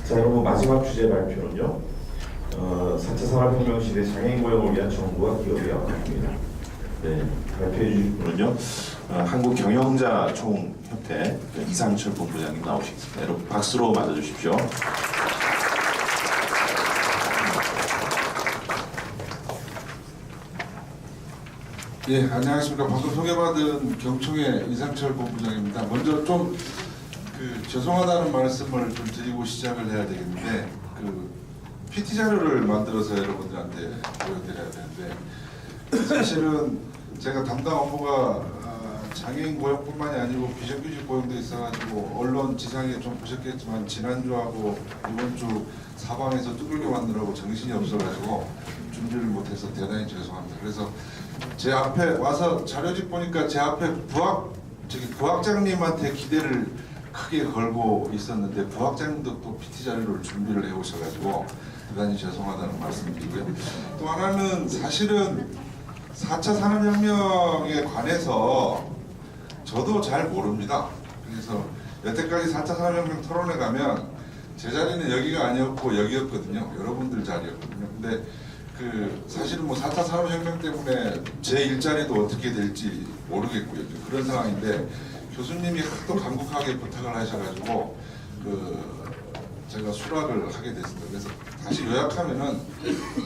자, 여러분 마지막 주제 발표는요. 4차 산업혁명 시대 장애인 고용을 위한 정부와 기업의 역할입니다. 네, 발표해 주실 분은요. 한국경영자 총협회 이상철 본부장님 나오시겠습니다. 여러분 박수로 맞아주십시오. 예, 안녕하십니까. 방금 소개받은 경총의 이상철 본부장입니다. 먼저 좀 죄송하다는 말씀을 좀 드리고 시작을 해야 되겠는데 PT 자료를 만들어서 여러분들한테 보여드려야 되는데 사실은 제가 담당 업무가 장애인 고용뿐만이 아니고 비정규직 고용도 있어가지고 언론 지상에 좀 보셨겠지만 지난주하고 이번 주 사방에서 두들겨 맞느라고 정신이 없어가지고 준비를 못해서 대단히 죄송합니다. 그래서 제 앞에 와서 자료집 보니까 제 앞에 부학장님한테 기대를 크게 걸고 있었는데 부학장님도 또 PT 자료를 준비를 해오셔가지고 대단히 죄송하다는 말씀드리고요. 또 하나는 사실은 4차 산업혁명에 관해서 저도 잘 모릅니다. 그래서 여태까지 4차 산업혁명 토론에 가면 제 자리는 여기가 아니었고 여기였거든요. 여러분들 자리였거든요. 근데 사실은 뭐 4차 산업혁명 때문에 제 일자리도 어떻게 될지 모르겠고요. 그런 상황인데 교수님이 하도 간곡하게 부탁을 하셔가지고 제가 수락을 하게 됐습니다. 그래서 다시 요약하면은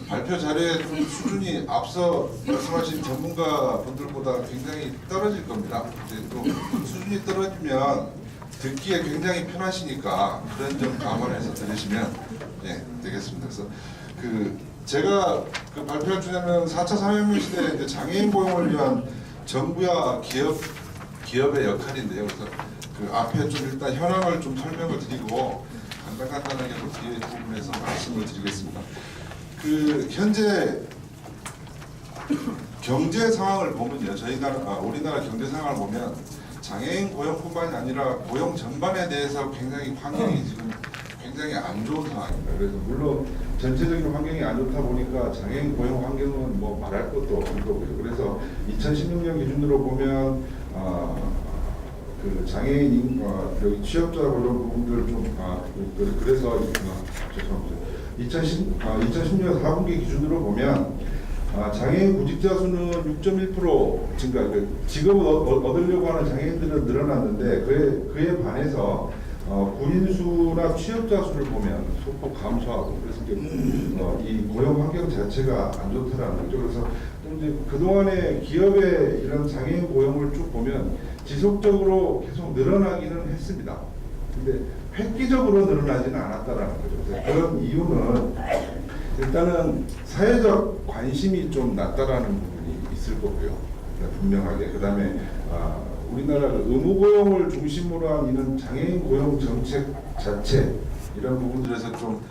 발표 자료의 좀 수준이 앞서 말씀하신 전문가 분들보다 굉장히 떨어질 겁니다. 근데 또 수준이 떨어지면 듣기에 굉장히 편하시니까 그런 점 감안해서 들으시면 되겠습니다. 그래서 제가 발표할 주제는 4차 산업혁명 시대 이제 장애인 고용을 위한 정부와 기업의 역할인데요. 그래서 앞에 좀 일단 현황을 좀 설명을 드리고 간단하게 또 뒤에 부분에서 말씀을 드리겠습니다. 현재 경제 상황을 보면요, 우리나라 경제 상황을 보면 장애인 고용뿐만이 아니라 고용 전반에 대해서 굉장히 환경이 지금 굉장히 안 좋은 상황입니다. 그래서 물론 전체적인 환경이 안 좋다 보니까 장애인 고용 환경은 뭐 말할 것도 없는 거고요. 그래서 2016년 기준으로 보면 장애인 여기 취업자 관련 부분들 좀 그래서 죄송합니다. 2010년 4분기 기준으로 보면 장애인 구직자 수는 6.1% 증가, 직업을 얻으려고 하는 장애인들은 늘어났는데 그에 반해서 군인 수나 취업자 수를 보면 소폭 감소하고 그래서 이 고용 환경 자체가 안 좋다라는 거죠. 그래서 이제 그동안에 기업의 이런 장애인 고용을 쭉 보면 지속적으로 계속 늘어나기는 했습니다. 근데 획기적으로 늘어나지는 않았다라는 거죠. 그런 이유는 일단은 사회적 관심이 좀 낮다라는 부분이 있을 거고요. 분명하게. 그 다음에 우리나라가 의무 고용을 중심으로 한 이런 장애인 고용 정책 자체 이런 부분들에서 좀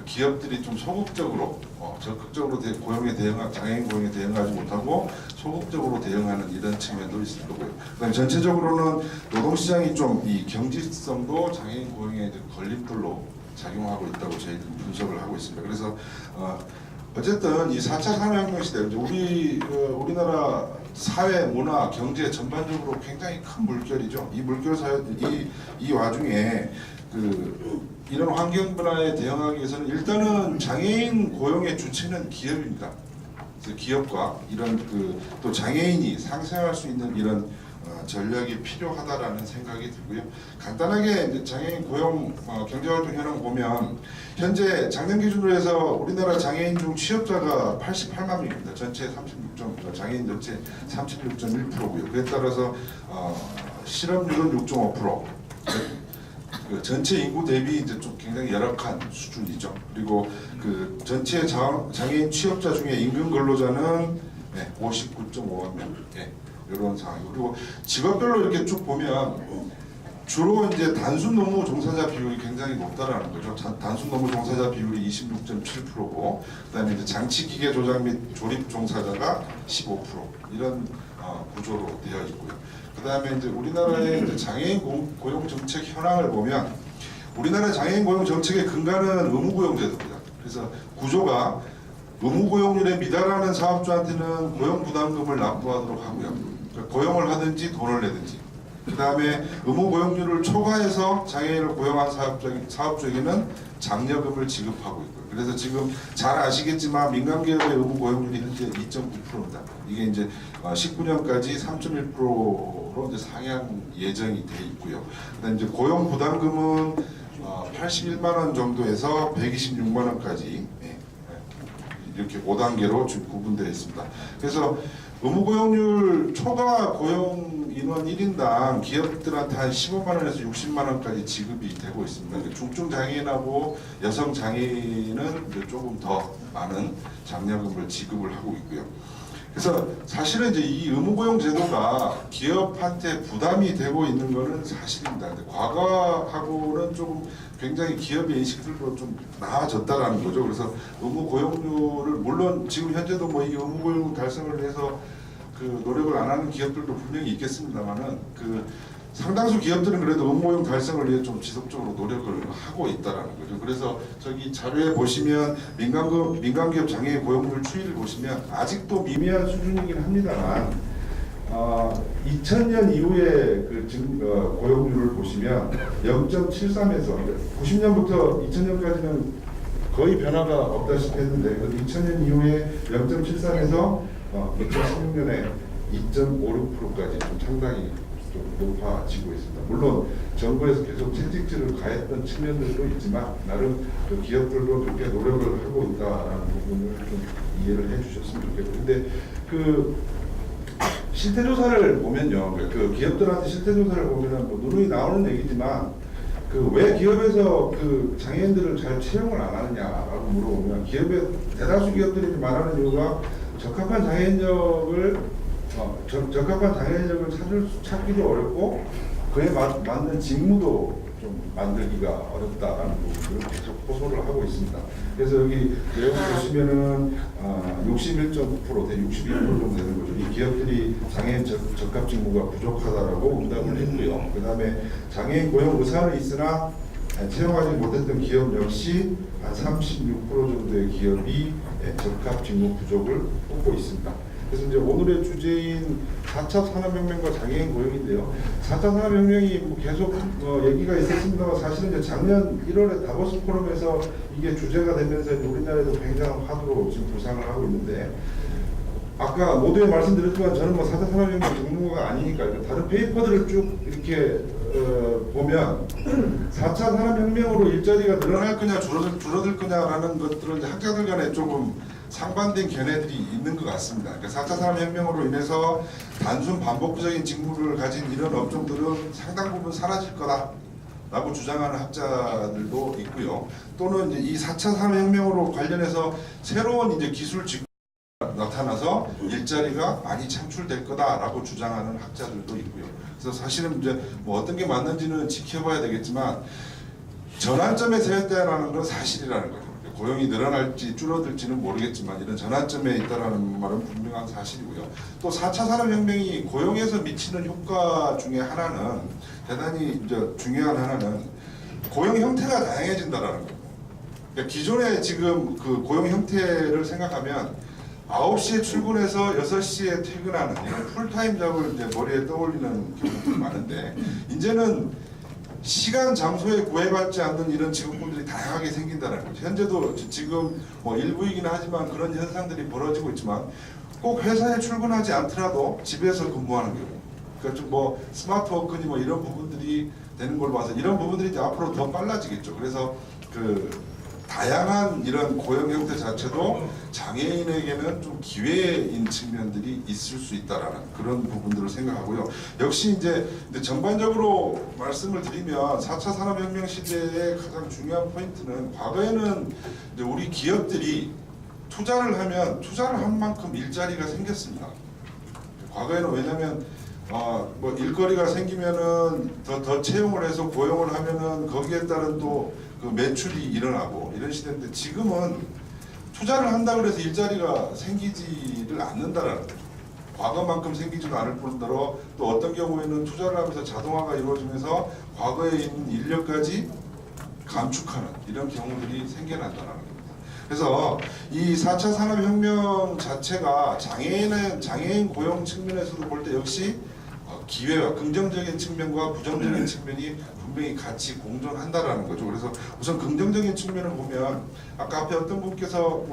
기업들이 좀 소극적으로 적극적으로 장애인 고용에 대응하지 못하고 소극적으로 대응하는 이런 측면도 있을 거고요. 그다음에 전체적으로는 노동시장이 좀 이 경직성도 장애인 고용의 걸림돌로 작용하고 있다고 저희들은 분석을 하고 있습니다. 그래서 어쨌든 이 4차 산업혁명 시대 우리나라 사회, 문화, 경제 전반적으로 굉장히 큰 물결이죠. 이 물결 사회 이 와중에 이런 환경 변화에 대응하기 위해서는 일단은 장애인 고용의 주체는 기업입니다. 그래서 기업과 이런 또 장애인이 상생할 수 있는 이런 전략이 필요하다라는 생각이 들고요. 간단하게 이제 장애인 고용 경제활동 현황 보면 현재 작년 기준으로 해서 우리나라 장애인 중 취업자가 88만 명입니다. 전체 장애인 전체 36.1%고요. 그에 따라서 실업률은 6.5%. 전체 인구 대비 이제 좀 굉장히 열악한 수준이죠. 그리고 전체 장애인 취업자 중에 임금 근로자는 59.5만 명. 이런 상황이고, 그리고 직업별로 이렇게 쭉 보면 주로 이제 단순 노무 종사자 비율이 굉장히 높다라는 거죠. 단순 노무 종사자 비율이 26.7%고, 그다음에 이제 장치 기계 조작 및 조립 종사자가 15% 이런 구조로 되어 있고요. 그다음에 이제 우리나라의 이제 장애인 고용 정책 현황을 보면 우리나라 장애인 고용 정책의 근간은 의무 고용 제도입니다. 그래서 구조가 의무 고용률에 미달하는 사업주한테는 고용 부담금을 납부하도록 하고요. 그러니까 고용을 하든지 돈을 내든지 그 다음에 의무 고용률을 초과해서 장애인을 고용한 사업주에게는 장려금을 지급하고 있고요. 그래서 지금 잘 아시겠지만 민간기업의 의무 고용률이 현재 2.9%입니다. 이게 이제 19년까지 3.1%로 이제 상향 예정이 돼 있고요. 그다음 이제 고용 부담금은 81만 원 정도에서 126만 원까지 이렇게 5단계로 지금 구분되어 있습니다. 그래서 의무 고용률 초과 고용 인원 1인당 기업들한테 한 15만 원에서 60만 원까지 지급이 되고 있습니다. 중증 장애인하고 여성 장애인은 이제 조금 더 많은 장려금을 지급을 하고 있고요. 그래서 사실은 이제 이 의무 고용 제도가 기업한테 부담이 되고 있는 것은 사실입니다. 근데 과거하고는 조금 굉장히 기업의 인식들도 좀 나아졌다라는 거죠. 그래서 의무 고용률을 물론 지금 현재도 뭐 이 의무 고용 달성을 위해서 그 노력을 안 하는 기업들도 분명히 있겠습니다만은 그 상당수 기업들은 그래도 의무 고용 달성을 위해 좀 지속적으로 노력을 하고 있다라는 거죠. 그래서 저기 자료에 보시면 민간기업 장애인 고용률 추이를 보시면 아직도 미미한 수준이긴 합니다만 2000년 이후에 그 고용률을 보시면 0.73에서 90년부터 2000년까지는 거의 변화가 없다시피 했는데 2000년 이후에 0.73에서 2016년에 2.56%까지 좀 상당히 좀 높아지고 있습니다. 물론 정부에서 계속 채찍질을 가했던 측면들도 있지만 나름 그 기업들도 그렇게 노력을 하고 있다라는 부분을 좀 이해를 해주셨으면 좋겠고, 근데 그 실태조사를 보면요, 그 기업들한테 실태조사를 보면은 뭐 누누이 나오는 얘기지만 그 왜 기업에서 그 장애인들을 잘 채용을 안 하느냐라고 물어보면 기업의 대다수 기업들이 말하는 이유가 적합한 장애인력을 찾기도 어렵고 그에 맞는 직무도 좀 만들기가 어렵다라는 부분을 계속 호소를 하고 있습니다. 그래서 여기 내용 보시면은 61.9% 대 62% 정도 되는 거죠. 이 기업들이 장애인 적합 직무가 부족하다라고 응답을 했고요. 그 다음에 장애인 고용 의사는 있으나 채용하지 못했던 기업 역시 한 36% 정도의 기업이 적합 직무 부족을 뽑고 있습니다. 그래서 이제 오늘의 주제인 4차 산업혁명과 장애인 고용인데요. 4차 산업혁명이 뭐 계속 얘기가 있었습니다만 사실은 이제 작년 1월에 다보스 포럼에서 이게 주제가 되면서 우리나라에도 굉장한 화두로 지금 부상을 하고 있는데, 아까 모두에 말씀드렸지만 저는 뭐 4차 산업혁명 전문가가 아니니까 다른 페이퍼들을 쭉 이렇게 보면 4차 산업혁명으로 일자리가 늘어날 거냐 줄어들 거냐라는 것들은 이제 학자들 간에 조금 상반된 견해들이 있는 것 같습니다. 그러니까 4차 산업혁명으로 인해서 단순 반복적인 직무를 가진 이런 업종들은 상당 부분 사라질 거다라고 주장하는 학자들도 있고요. 또는 이제 이 4차 산업혁명으로 관련해서 새로운 이제 기술 직무가 나타나서 일자리가 많이 창출될 거다라고 주장하는 학자들도 있고요. 그래서 사실은 이제 뭐 어떤 게 맞는지는 지켜봐야 되겠지만 전환점에 서 있다라는 건 사실이라는 거죠. 고용이 늘어날지 줄어들지는 모르겠지만 이런 전환점에 있다라는 말은 분명한 사실이고요. 또 4차 산업혁명이 고용에서 미치는 효과 중에 하나는 대단히 이제 중요한 하나는 고용 형태가 다양해진다라는 거예요. 그러니까 기존에 지금 그 고용 형태를 생각하면 9시에 출근해서 6시에 퇴근하는 이런 풀타임 잡을 이제 머리에 떠올리는 경우도 많은데 이제는 시간, 장소에 구애받지 않는 이런 직업군들이 다양하게 생긴다는 거죠. 현재도 지금 뭐 일부이긴 하지만 그런 현상들이 벌어지고 있지만 꼭 회사에 출근하지 않더라도 집에서 근무하는 경우, 그러니까 좀 뭐 스마트 워크니 뭐 이런 부분들이 되는 걸 봐서 이런 부분들이 이제 앞으로 더 빨라지겠죠. 그래서 그 다양한 이런 고용 형태 자체도 장애인에게는 좀 기회인 측면들이 있을 수 있다라는 그런 부분들을 생각하고요. 역시 이제 전반적으로 말씀을 드리면 4차 산업혁명 시대의 가장 중요한 포인트는 과거에는 이제 우리 기업들이 투자를 하면 투자를 한 만큼 일자리가 생겼습니다. 과거에는 왜냐하면 뭐 일거리가 생기면은 더 채용을 해서 고용을 하면은 거기에 따른 또 그 매출이 일어나고 이런 시대인데 지금은 투자를 한다고 해서 일자리가 생기지를 않는다라는 거죠. 과거만큼 생기지도 않을 뿐더러 또 어떤 경우에는 투자를 하면서 자동화가 이루어지면서 과거에 있는 인력까지 감축하는 이런 경우들이 생겨난다는 겁니다. 그래서 이 4차 산업혁명 자체가 장애인 고용 측면에서도 볼 때 역시 기회와 긍정적인 측면과 부정적인 측면이 분명히 같이 공존한다라는 거죠. 그래서 우선 긍정적인 측면을 보면 아까 앞에 어떤 분께서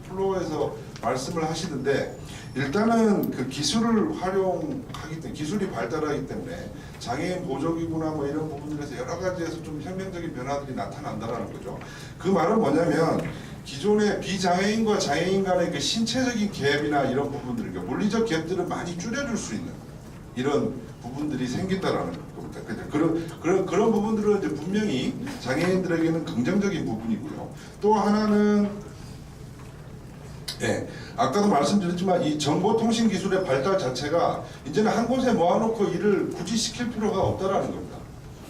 플로어에서 말씀을 하시는데 일단은 그 기술을 활용하기 때문에 기술이 발달하기 때문에 장애인 보조기구나 뭐 이런 부분들에서 여러 가지에서 좀 혁명적인 변화들이 나타난다라는 거죠. 그 말은 뭐냐면 기존의 비장애인과 장애인 간의 그 신체적인 갭이나 이런 부분들, 그러니까 물리적 갭들을 많이 줄여줄 수 있는 이런 부분들이 생긴다라는 겁니다. 그런 부분들은 이제 분명히 장애인들에게는 긍정적인 부분이고요. 또 하나는 아까도 말씀드렸지만 이 정보통신 기술의 발달 자체가 이제는 한 곳에 모아놓고 일을 굳이 시킬 필요가 없다라는 겁니다.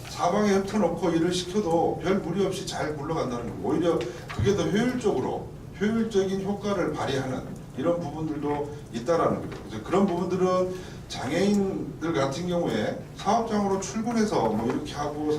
사방에 흩어놓고 일을 시켜도 별 무리 없이 잘 굴러간다는 거고 오히려 그게 더 효율적인 효과를 발휘하는 이런 부분들도 있다라는 거죠. 그래서 그런 부분들은 장애인들 같은 경우에 사업장으로 출근해서 뭐 이렇게 하고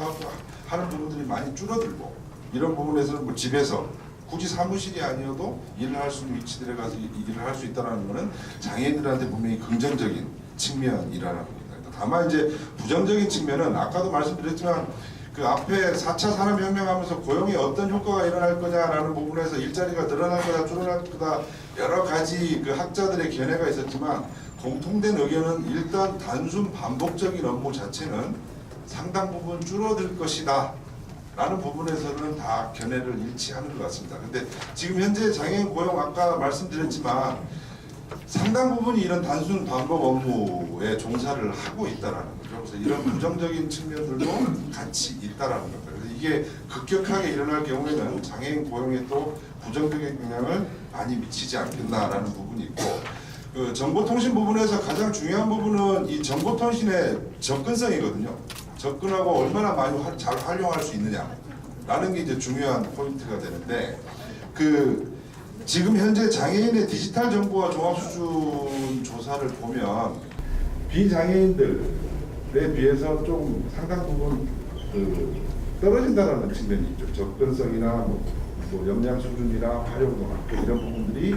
하는 부분들이 많이 줄어들고 이런 부분에서는 뭐 집에서 굳이 사무실이 아니어도 일을 할 수 있는 위치들에 가서 일을 할 수 있다는 것은 장애인들한테 분명히 긍정적인 측면이라는 겁니다. 다만 이제 부정적인 측면은 아까도 말씀드렸지만 그 앞에 4차 산업혁명하면서 고용에 어떤 효과가 일어날 거냐라는 부분에서 일자리가 늘어날 거다 줄어날 거다 여러 가지 그 학자들의 견해가 있었지만 공통된 의견은 일단 단순 반복적인 업무 자체는 상당 부분 줄어들 것이다 라는 부분에서는 다 견해를 일치하는 것 같습니다. 근데 지금 현재 장애인 고용 아까 말씀드렸지만 상당 부분이 이런 단순 반복 업무에 종사를 하고 있다라는 거죠. 그래서 이런 부정적인 측면들도 같이 있다라는 겁니다. 그래서 이게 급격하게 일어날 경우에는 장애인 고용에 또 부정적인 영향을 많이 미치지 않겠나라는 부분이 있고 그 정보통신 부분에서 가장 중요한 부분은 이 정보통신의 접근성이거든요. 접근하고 얼마나 많이 잘 활용할 수 있느냐라는 게 이제 중요한 포인트가 되는데 그 지금 현재 장애인의 디지털 정보와 종합 수준 조사를 보면 비장애인들에 비해서 좀 상당 부분 떨어진다는 측면이 있죠. 접근성이나 뭐 역량 수준이나 활용도 이런 부분들이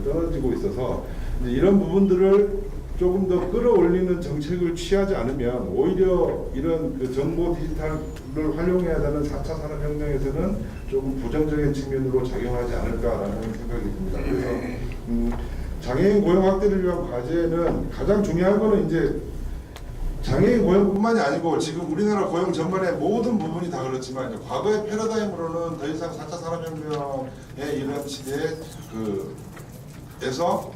떨어지고 있어서 이제 이런 부분들을 조금 더 끌어올리는 정책을 취하지 않으면 오히려 이런 그 정보 디지털을 활용해야 되는 4차 산업혁명에서는 조금 부정적인 측면으로 작용하지 않을까라는 생각이 듭니다. 그래서 장애인 고용 확대를 위한 과제는 가장 중요한 거는 이제 장애인 고용뿐만이 아니고 지금 우리나라 고용 전반의 모든 부분이 다 그렇지만 이제 과거의 패러다임으로는 더 이상 4차 산업혁명의 이런 시대에 에서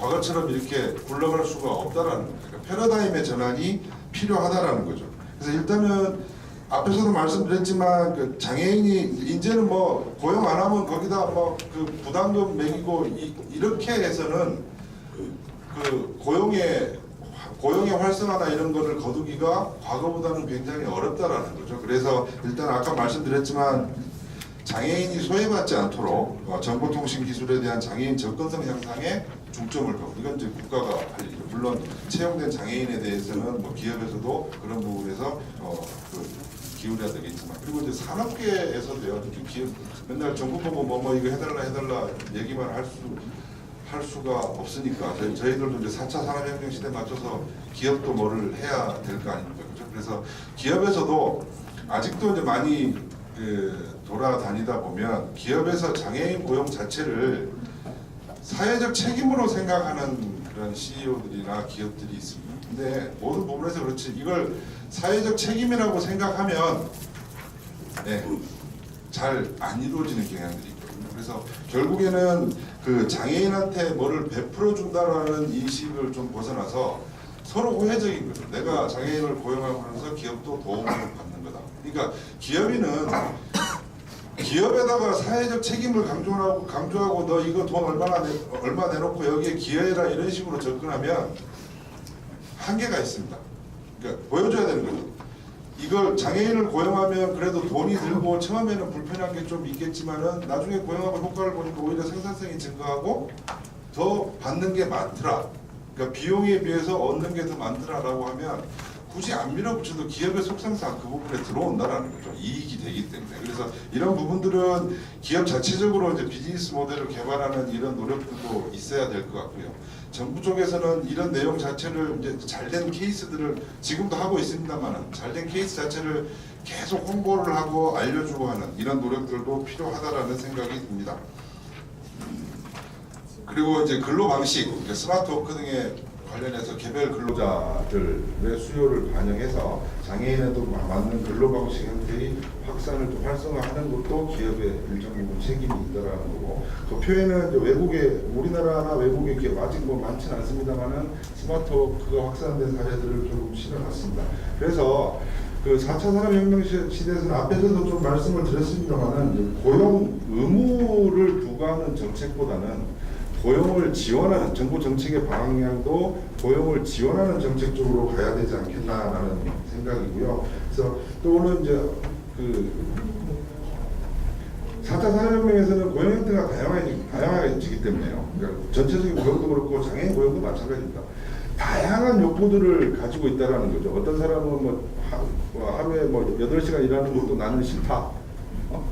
과거처럼 이렇게 굴러갈 수가 없다라는 거예요. 그러니까 패러다임의 전환이 필요하다라는 거죠. 그래서 일단은 앞에서도 말씀드렸지만 그 장애인이 이제는 뭐 고용 안 하면 거기다 뭐 그 부담금 매기고 이렇게 해서는 그 고용의 활성화나 이런 거를 거두기가 과거보다는 굉장히 어렵다라는 거죠. 그래서 일단 아까 말씀드렸지만 장애인이 소외받지 않도록 정보통신 기술에 대한 장애인 접근성 향상에 중점을 두고 이건 이제 국가가 할 일이죠. 물론 채용된 장애인에 대해서는 뭐 기업에서도 그런 부분에서 기울여야 되겠지만 그리고 이제 산업계에서도요. 기업 맨날 정부 보고 뭐 이거 해달라 얘기만 할 수가 없으니까 저희들도 이제 4차 산업혁명 시대에 맞춰서 기업도 뭐를 해야 될 거 아닙니까? 그렇죠? 그래서 기업에서도 아직도 이제 많이 돌아다니다 보면 기업에서 장애인 고용 자체를 사회적 책임으로 생각하는 그런 CEO들이나 기업들이 있습니다. 근데 모든 부분에서 그렇지 이걸 사회적 책임이라고 생각하면 잘 안 이루어지는 경향들이 있거든요. 그래서 결국에는 그 장애인한테 뭐를 베풀어 준다라는 인식을 좀 벗어나서 서로 우회적인 거죠. 내가 장애인을 고용하면서 기업도 도움을 받는 거다. 그러니까 기업인은 기업에다가 사회적 책임을 강조하고 너 이거 돈 얼마 내놓고 여기에 기여해라 이런 식으로 접근하면 한계가 있습니다. 그러니까 보여줘야 되는 거죠. 이걸 장애인을 고용하면 그래도 돈이 들고 처음에는 불편한 게 좀 있겠지만은 나중에 고용하고 효과를 보니까 오히려 생산성이 증가하고 더 받는 게 많더라. 그러니까 비용에 비해서 얻는 게 더 많더라라고 하면 굳이 안 밀어붙여도 기업의 속성상 그 부분에 들어온다라는 거죠. 이익이 되기 때문에. 그래서 이런 부분들은 기업 자체적으로 이제 비즈니스 모델을 개발하는 이런 노력들도 있어야 될 것 같고요. 정부 쪽에서는 이런 내용 자체를 이제 잘된 케이스들을 지금도 하고 있습니다만은 잘된 케이스 자체를 계속 홍보를 하고 알려주고 하는 이런 노력들도 필요하다라는 생각이 듭니다. 그리고 이제 근로 방식, 그러니까 스마트워크 등에 관련해서 개별 근로자들의 수요를 반영해서 장애인에도 맞는 근로 방식 형태의 확산을 또 활성화하는 것도 기업의 일정 부분 책임이 있다라는 거고, 그 표현은 이제 외국의 우리나라나 외국의 기업 아직 뭐 많지는 않습니다만은 스마트워크가 확산된 사례들을 조금 실어놨습니다. 그래서 그 4차 산업혁명 시대에서는 앞에서도 좀 말씀을 드렸습니다만은 고용 의무를 부과하는 정책보다는 고용을 지원하는 정부 정책의 방향도 고용을 지원하는 정책 쪽으로 가야 되지 않겠나라는 생각이고요. 그래서 또 오늘 이제 그 4차 산업혁명에서는 고용 형태가 다양해지기 때문에요. 그러니까 전체적인 고용도 그렇고 장애인 고용도 마찬가지입니다. 다양한 욕구들을 가지고 있다라는 거죠. 어떤 사람은 뭐 하루에 뭐 8시간 일하는 것도 나는 싫다.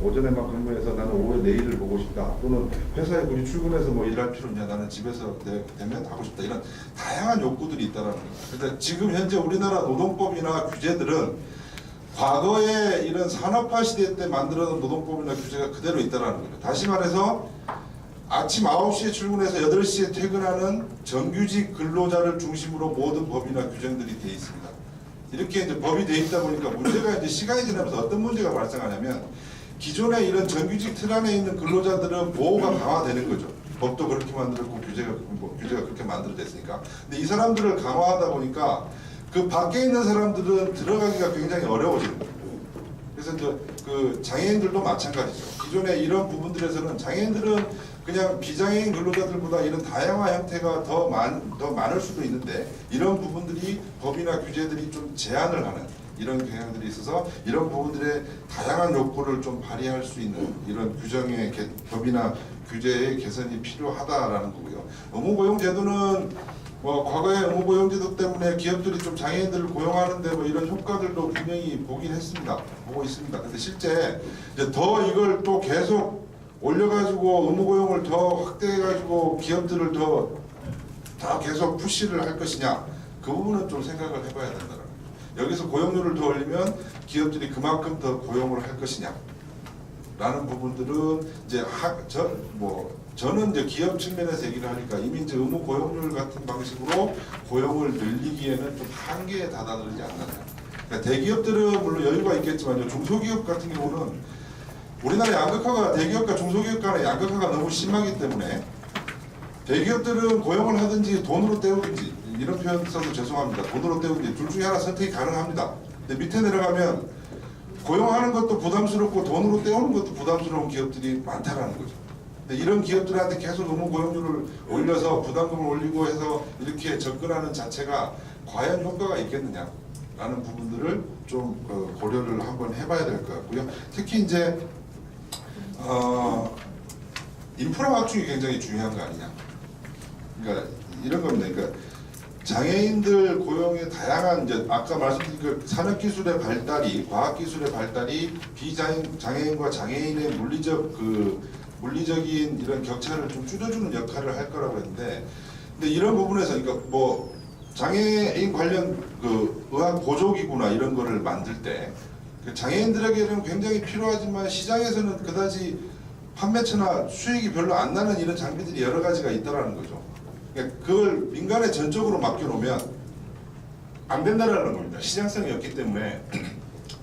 오전에만 근무해서 나는 오후에 내일을 보고 싶다. 또는 회사에 굳이 출근해서 뭐 일할 필요 없냐. 나는 집에서 되면 하고 싶다. 이런 다양한 욕구들이 있다라는 거예요. 그런데 지금 현재 우리나라 노동법이나 규제들은 과거에 이런 산업화 시대 때 만들어둔 노동법이나 규제가 그대로 있다라는 거예요. 다시 말해서 아침 9시에 출근해서 8시에 퇴근하는 정규직 근로자를 중심으로 모든 법이나 규정들이 돼 있습니다. 이렇게 이제 법이 돼 있다 보니까 문제가 이제 시간이 지나면서 어떤 문제가 발생하냐면 기존에 이런 정규직 틀 안에 있는 근로자들은 보호가 강화되는 거죠. 법도 그렇게 만들었고 규제가 그렇게 만들어졌으니까. 근데 이 사람들을 강화하다 보니까 그 밖에 있는 사람들은 들어가기가 굉장히 어려워지는 거예요. 그래서 이제 그 장애인들도 마찬가지죠. 기존에 이런 부분들에서는 장애인들은 그냥 비장애인 근로자들보다 이런 다양화 형태가 더 많을 수도 있는데 이런 부분들이 법이나 규제들이 좀 제한을 하는 이런 경향들이 있어서 이런 부분들의 다양한 욕구를 좀 발휘할 수 있는 이런 규정의 법이나 규제의 개선이 필요하다라는 거고요. 의무고용제도는 뭐 과거의 의무고용제도 때문에 기업들이 좀 장애인들을 고용하는데 뭐 이런 효과들도 분명히 보긴 했습니다. 보고 있습니다. 근데 실제 이제 더 이걸 또 계속 올려가지고 의무고용을 더 확대해가지고 기업들을 더 계속 푸시를 할 것이냐, 그 부분은 좀 생각을 해봐야 된다는 거죠. 여기서 고용률을 더 올리면 기업들이 그만큼 더 고용을 할 것이냐 라는 부분들은 이제 저는 이제 기업 측면에서 얘기를 하니까 이미 이제 의무 고용률 같은 방식으로 고용을 늘리기에는 좀 한계에 다다르지 않나. 그러니까 대기업들은 물론 여유가 있겠지만 중소기업 같은 경우는 우리나라 양극화가 대기업과 중소기업 간의 양극화가 너무 심하기 때문에 대기업들은 고용을 하든지 돈으로 때우든지, 이런 표현 써서 죄송합니다. 돈으로 때우든지 둘 중에 하나 선택이 가능합니다. 근데 밑에 내려가면 고용하는 것도 부담스럽고 돈으로 때우는 것도 부담스러운 기업들이 많다라는 거죠. 근데 이런 기업들한테 계속 의무 고용률을 올려서 부담금을 올리고 해서 이렇게 접근하는 자체가 과연 효과가 있겠느냐라는 부분들을 좀 고려를 한번 해봐야 될 것 같고요. 특히 이제 인프라 확충이 굉장히 중요한 거 아니냐. 그러니까 이런 겁니다. 그러니까 장애인들 고용의 다양한 이제 아까 말씀드린 그 산업기술의 발달이, 과학기술의 발달이 비장애인과 장애인의 물리적인 이런 격차를 좀 줄여주는 역할을 할 거라고 했는데, 근데 이런 부분에서 그러니까 뭐 장애인 관련 그 의학 보조기구나 이런 거를 만들 때 장애인들에게는 굉장히 필요하지만 시장에서는 그다지 판매처나 수익이 별로 안 나는 이런 장비들이 여러 가지가 있다라는 거죠. 그러니까 그걸 민간에 전적으로 맡겨놓으면 안 된다라는 겁니다. 시장성이 없기 때문에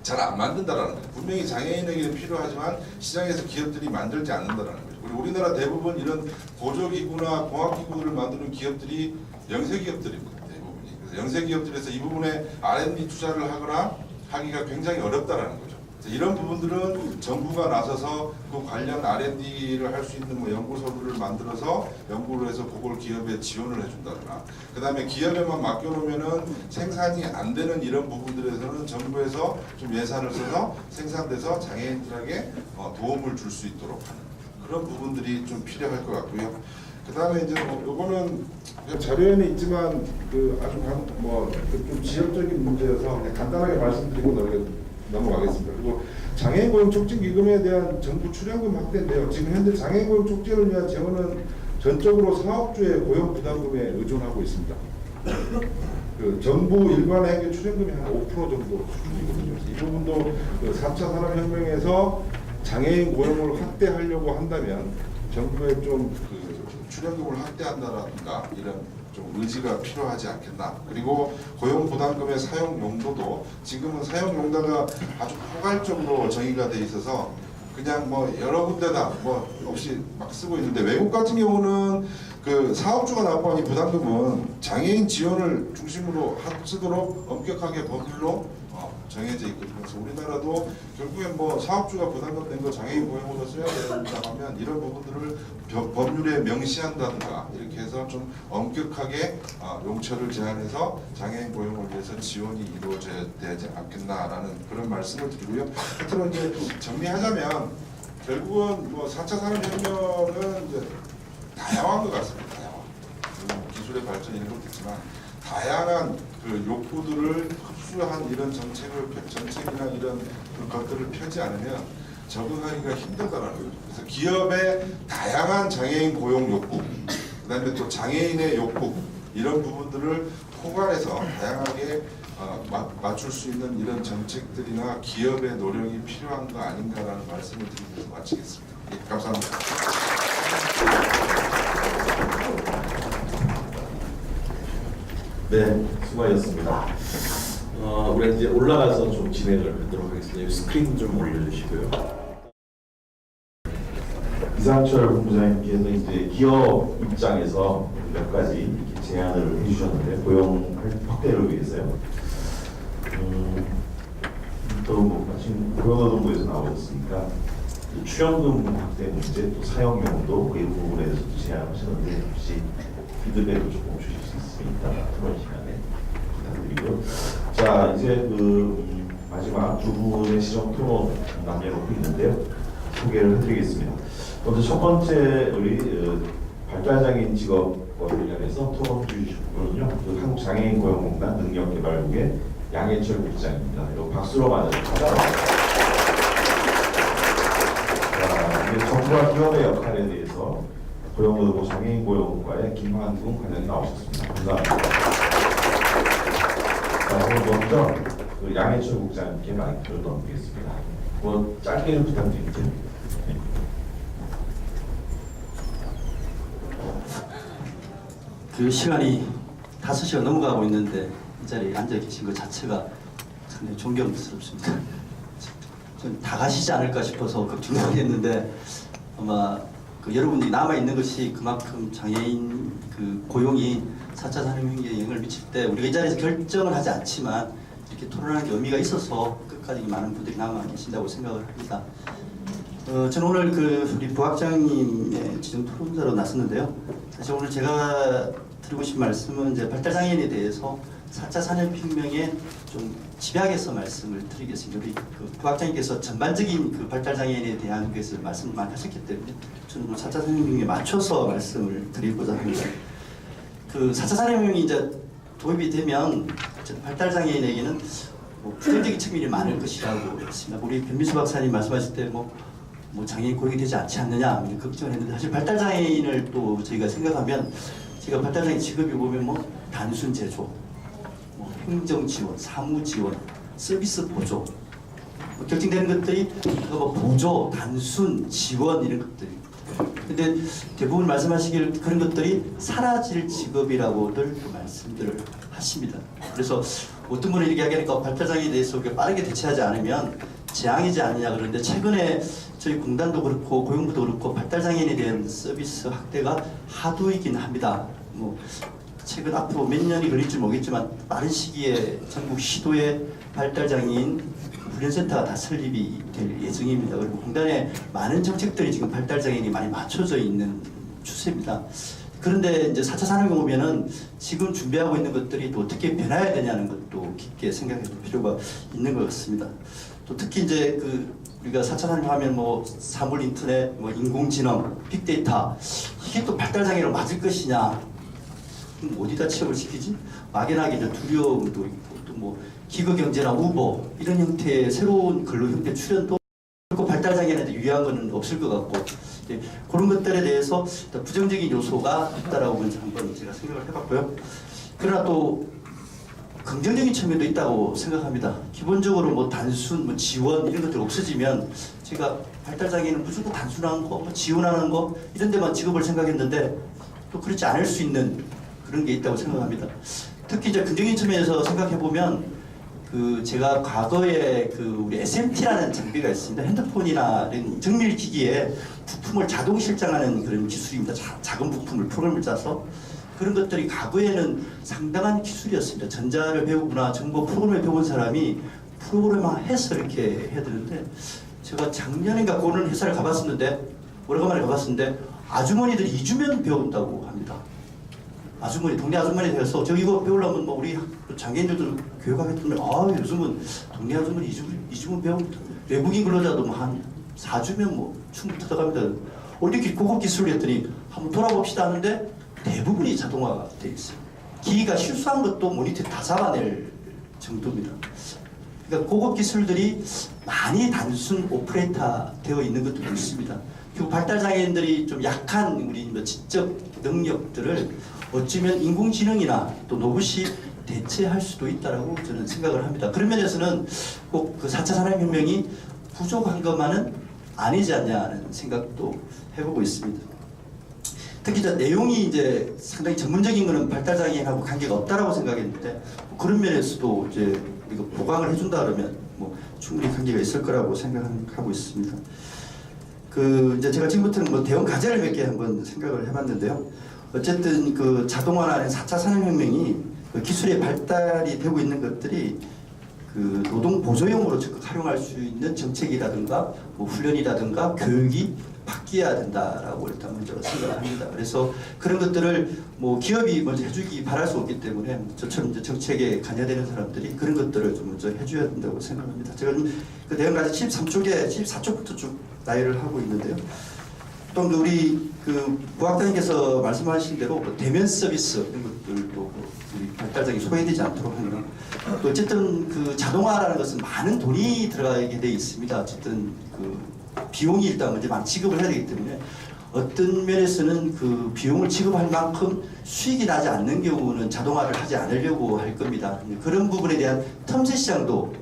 잘 안 만든다라는 거죠. 분명히 장애인에게는 필요하지만 시장에서 기업들이 만들지 않는다라는 거죠. 그리고 우리나라 대부분 이런 보조기구나 공학기구를 만드는 기업들이 영세기업들입니다. 대부분이. 그래서 영세기업들에서 이 부분에 R&D 투자를 하거나 하기가 굉장히 어렵다라는 거죠. 이런 부분들은 정부가 나서서 그 관련 R&D를 할 수 있는 뭐 연구소들을 만들어서 연구를 해서 그걸 기업에 지원을 해준다거나, 그 다음에 기업에만 맡겨놓으면은 생산이 안 되는 이런 부분들에서는 정부에서 좀 예산을 써서 생산돼서 장애인들에게 도움을 줄 수 있도록 하는 그런 부분들이 좀 필요할 것 같고요. 그다음에 이제 요거는 자료에는 있지만 그 아주 좀 지역적인 문제여서 그냥 간단하게 말씀드리고 넘어가겠습니다. 그리고 장애인 고용 촉진 기금에 대한 정부 출연금 확대인데요. 지금 현재 장애인 고용 촉진을 위한 재원은 전적으로 사업주의 고용 부담금에 의존하고 있습니다. 그 정부 일반 행위 출연금이 한 5% 정도 수준이거든요. 이 부분도 그 4차 산업혁명에서 장애인 고용을 확대하려고 한다면 정부의 좀그 출연금을 확대한다든가 이런 좀 의지가 필요하지 않겠나. 그리고 고용 부담금의 사용 용도도 지금은 사용 용도가 아주 포괄적으로 정의가 돼 있어서 그냥 뭐 여러 군데다 뭐 없이 막 쓰고 있는데, 외국 같은 경우는 그 사업주가 납부한 이 부담금은 장애인 지원을 중심으로 쓰도록 엄격하게 법률로 정해져 있거든요. 그래서 우리나라도 결국엔 뭐 사업주가 부담금 낸 거 장애인 고용으로 써야 된다 하면 이런 부분들을 법률에 명시한다든가 이렇게 해서 좀 엄격하게 용처를 제한해서 장애인 고용을 위해서 지원이 이루어져야 되지 않겠나라는 그런 말씀을 드리고요. 끝으로 이제 정리하자면 결국은 뭐 4차 산업혁명은 이제 다양한 것 같습니다. 다양한 기술의 발전 이런 것도 있지만 다양한 그 욕구들을 흡수한 이런 정책이나 이런 것들을 펴지 않으면 적응하기가 힘들다라는 거죠. 그래서 기업의 다양한 장애인 고용 욕구, 그다음에 또 장애인의 욕구 이런 부분들을 포괄해서 다양하게 맞출 수 있는 이런 정책들이나 기업의 노력이 필요한 거 아닌가라는 말씀을 드리면서 마치겠습니다. 예, 감사합니다. 네, 수고하셨습니다. 우리 이제 올라가서 좀 진행을 하도록 하겠습니다. 스크린 좀 올려주시고요. 이상철 본부장님께서 이제 기업 입장에서 몇 가지 이렇게 제안을 해주셨는데, 고용 확대를 위해서요. 또 뭐 마침 고용노동부에서 나오셨으니까 출연금 확대 문제, 또 사용 용도 이 부분에 대해서도 제안하셨는데 혹시 피드백을 조금 주실 수 있으니까 그런 시간에 부탁드리고요. 자, 이제 그 마지막 두 분의 시정 토론 남겨놓고 있는데요. 소개를 해드리겠습니다. 먼저 첫 번째 우리 발달장애인 직업과 관련해서 토론 주실 분은요, 그 한국장애인 고용공단 능력개발국의 양해철 국장입니다. 이거 박수로 맞아주세요. 정부와 기업의 역할에 대해서 고용노동부 장애인 고용과의 김환중 관장이 나오셨습니다. 감사합니다. 자, 오늘 먼저 그 양해철 국장님께 마이크를 넘기겠습니다. 뭐 짧게 좀 부탁드릴게요. 그 시간이 5시가 넘어가고 있는데 이 자리에 앉아 계신 것 자체가 상당히 존경스럽습니다. 좀 다 가시지 않을까 싶어서 걱정이 했는데 아마 그 여러분들이 남아 있는 것이 그만큼 장애인 그 고용이 4차 산업혁명에 영향을 미칠 때 우리가 이 자리에서 결정을 하지 않지만 이렇게 토론하는 게 의미가 있어서 끝까지 많은 분들이 남아 계신다고 생각을 합니다. 저는 오늘 그 우리 부학장님의 지정 토론자로 나섰는데요. 사실 오늘 제가 드리고 싶은 말씀은 이제 발달장애인에 대해서 4차 산업혁명에 좀 집약해서 말씀을 드리겠습니다. 우리 그 부학장님께서 전반적인 그 발달장애인에 대한 것을 말씀을 많이 하셨기 때문에 저는 4차 산업혁명에 맞춰서 말씀을 드리고자 합니다. 그 4차 산업혁명이 이제 도입이 되면 발달장애인에게는 뭐 부정적인 측면이 많을 것이라고 했습니다. 우리 변미수 박사님 말씀하실 때 뭐 장애인 고용이 되지 않지 않느냐 이런 걱정을 했는데, 사실 발달장애인을 또 저희가 생각하면 제가 발달장애인 직업이 보면 뭐 단순 제조, 뭐 행정 지원, 사무 지원, 서비스 보조, 뭐 결정되는 것들이 뭐 보조, 단순, 지원 이런 것들이. 근데 대부분 말씀하시길 그런 것들이 사라질 직업이라고들 말씀들을 하십니다. 그래서 어떤 분은 이렇게 이야기하니까 발달장애에 대해서 빠르게 대처하지 않으면 재앙이지 않느냐 그러는데, 최근에 저희 공단도 그렇고 고용부도 그렇고 발달장애인에 대한 서비스 확대가 하도이긴 합니다. 뭐 최근 앞으로 몇 년이 걸릴지 모르겠지만 빠른 시기에 전국 시도에 발달장애인 훈련센터가 다 설립이 될 예정입니다. 그리고 공단에 많은 정책들이 지금 발달장애인이 많이 맞춰져 있는 추세입니다. 그런데 이제 4차 산업이 오면은 지금 준비하고 있는 것들이 또 어떻게 변화해야 되냐는 것도 깊게 생각해 볼 필요가 있는 것 같습니다. 또 특히 이제 그 우리가 4차 산업하면 뭐 사물 인터넷, 뭐 인공지능, 빅데이터 이게 또 발달장애로 맞을 것이냐? 그럼 어디다 취업을 시키지? 막연하게 이제 두려움도 있고 또 뭐 기거경제나 우버 이런 형태의 새로운 근로 형태 출현도 결코 발달장애한테 유리한 것은 없을 것 같고 그런 것들에 대해서 부정적인 요소가 있다라고 먼저 한번 제가 생각을 해봤고요. 그러나 또 긍정적인 측면도 있다고 생각합니다. 기본적으로 뭐 단순 뭐 지원 이런 것들 없어지면 제가 발달장애는 무조건 단순한 거, 뭐 지원하는 거 이런 데만 직업을 생각했는데 또 그렇지 않을 수 있는 그런 게 있다고 생각합니다. 특히 이제 긍정적인 측면에서 생각해 보면 그 제가 과거에 그 우리 SMT라는 장비가 있습니다. 핸드폰이나 이런 정밀 기기에 부품을 자동 실장하는 그런 기술입니다. 작은 부품을 프로그램을 짜서 그런 것들이 과거에는 상당한 기술이었습니다. 전자를 배우거나 정보 프로그램을 배운 사람이 프로그램만 해서 이렇게 해야 되는데 제가 작년인가 그런 회사를 가봤었는데 오래간만에 가봤었는데 아주머니들이 2주면 배운다고 합니다. 아주머니, 동네 아주머니 돼서 저 이거 배우려면 뭐 우리 장애인들도 교육하겠던데 요즘은 동네 아주머니 2주면 배웁니다. 외국인 근로자도 뭐 한 4주면 뭐 충분히 들어갑니다. 어떻게 고급 기술을 했더니 한번 돌아봅시다 하는데 대부분이 자동화가 되어 있어요. 기기가 실수한 것도 모니터 다 잡아낼 정도입니다. 그러니까 고급 기술들이 많이 단순 오퍼레이터 되어 있는 것도 있습니다. 그리고 발달장애인들이 좀 약한 우리 뭐 지적 능력들을 어쩌면 인공지능이나 또 로봇이 대체할 수도 있다라고 저는 생각을 합니다. 그런 면에서는 꼭 그 4차 산업혁명이 부족한 것만은 아니지 않냐는 생각도 해보고 있습니다. 특히 내용이 이제 상당히 전문적인 거는 발달장애인하고 관계가 없다라고 생각했는데 그런 면에서도 이제 이거 보강을 해준다 그러면 뭐 충분히 관계가 있을 거라고 생각하고 있습니다. 그 이제 제가 지금부터는 뭐 대형 과제를 몇 개 한번 생각을 해봤는데요. 어쨌든 그 자동화라는 4차 산업혁명이 그 기술의 발달이 되고 있는 것들이 그 노동 보조용으로 적극 활용할 수 있는 정책이라든가 뭐 훈련이라든가 교육이 바뀌어야 된다라고 일단 먼저 생각합니다. 그래서 그런 것들을 뭐 기업이 먼저 해주기 바랄 수 없기 때문에 저처럼 이제 정책에 관여되는 사람들이 그런 것들을 좀 먼저 해줘야 된다고 생각합니다. 제가 그 내용까지 13쪽에 14쪽부터 쭉 나열을 하고 있는데요. 또 우리 그 부학장님께서 말씀하신 대로 뭐 대면 서비스 이런 것들도 우리 발달장애 소외되지 않도록 하는 또 어쨌든 그 자동화라는 것은 많은 돈이 들어가게 돼 있습니다. 어쨌든 그 비용이 일단 먼저 많이 지급을 해야 되기 때문에 어떤 면에서는 그 비용을 지급할 만큼 수익이 나지 않는 경우는 자동화를 하지 않으려고 할 겁니다. 그런 부분에 대한 틈새 시장도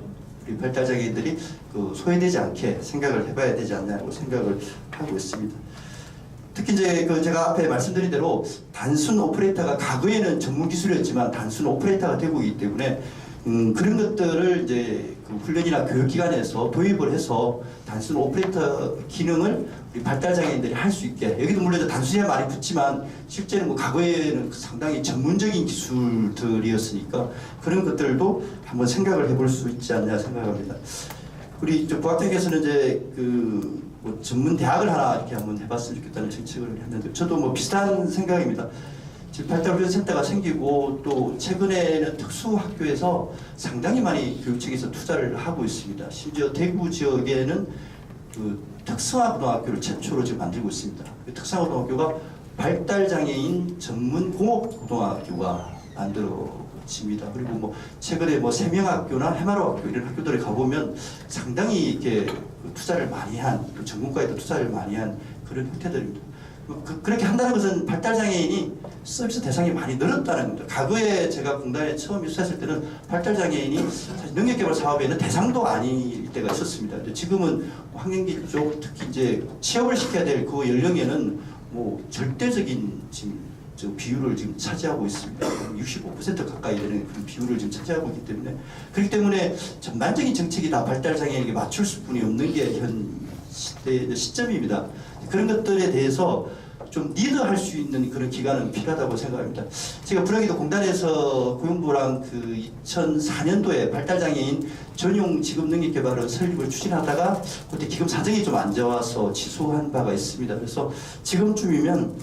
우리 발달장애인들이 그 소외되지 않게 생각을 해봐야 되지 않냐고 생각을 하고 있습니다. 특히 이제 그 제가 앞에 말씀드린 대로 단순 오퍼레이터가 과거에는 전문 기술이었지만 단순 오퍼레이터가 되고 있기 때문에 그런 것들을 이제 그 훈련이나 교육기관에서 도입을 해서 단순 오퍼레이터 기능을 우리 발달장애인들이 할 수 있게 여기도 물론 단순히 많이 붙지만 실제는 뭐 과거에는 상당히 전문적인 기술들이었으니까 그런 것들도 한번 생각을 해볼 수 있지 않냐 생각합니다. 우리 부학장께서는 이제 그 뭐 전문 대학을 하나 이렇게 한번 해봤으면 좋겠다는 정책을 했는데 저도 뭐 비슷한 생각입니다. 지금 발달훈련센터가 생기고 또 최근에는 특수학교에서 상당히 많이 교육청에서 투자를 하고 있습니다. 심지어 대구 지역에는 그 특성화고등학교를 최초로 지금 만들고 있습니다. 그 특성화고등학교가 발달장애인 전문 공업고등학교가 만들어집니다. 그리고 뭐 최근에 뭐 세명학교나 해마로학교 이런 학교들에 가보면 상당히 이렇게 투자를 많이 한 전문가에도 투자를 많이 한 그런 형태들입니다. 그렇게 한다는 것은 발달장애인이 서비스 대상이 많이 늘었다는 겁니다. 과거에 제가 공단에 처음 입사했을 때는 발달장애인이 사실 능력개발 사업에는 대상도 아닐 때가 있었습니다. 지금은 환경기 쪽 특히 이제 취업을 시켜야 될 그 연령에는 뭐 절대적인 지금 저 비율을 지금 차지하고 있습니다. 65% 가까이 되는 그런 비율을 지금 차지하고 있기 때문에 그렇기 때문에 전반적인 정책이 다 발달장애인에게 맞출 수뿐이 없는 게 현 시점입니다. 그런 것들에 대해서 좀 리드할 수 있는 그런 기관은 필요하다고 생각합니다. 제가 불여기도 공단에서 고용부랑 그 2004년도에 발달장애인 전용 직업 능력 개발을 설립을 추진하다가 그때 기금 사정이 좀 안 좋아서 취소한 바가 있습니다. 그래서 지금쯤이면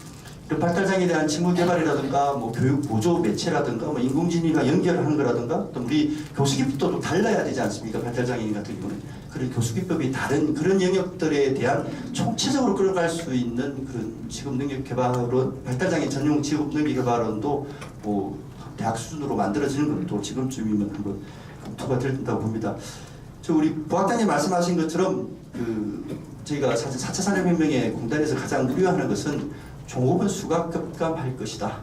발달장애에 대한 직무 개발이라든가 뭐 교육 보조 매체라든가 뭐 인공지능과 연결하는 거라든가 또 우리 교수기부터 좀 달라야 되지 않습니까? 발달장애인 같은 경우는 그런 교수기법이 다른 그런 영역들에 대한 총체적으로 끌어갈 수 있는 그런 직업 능력 개발원, 발달장애 전용 직업 능력 개발원도 뭐 대학 수준으로 만들어지는 것도 지금쯤이면 한번 검토가 된다고 봅니다. 저 우리 부학장님 말씀하신 것처럼 저희가 사실 4차 산업혁명의 공단에서 가장 우려하는 것은 종업원 수가 급감할 것이다.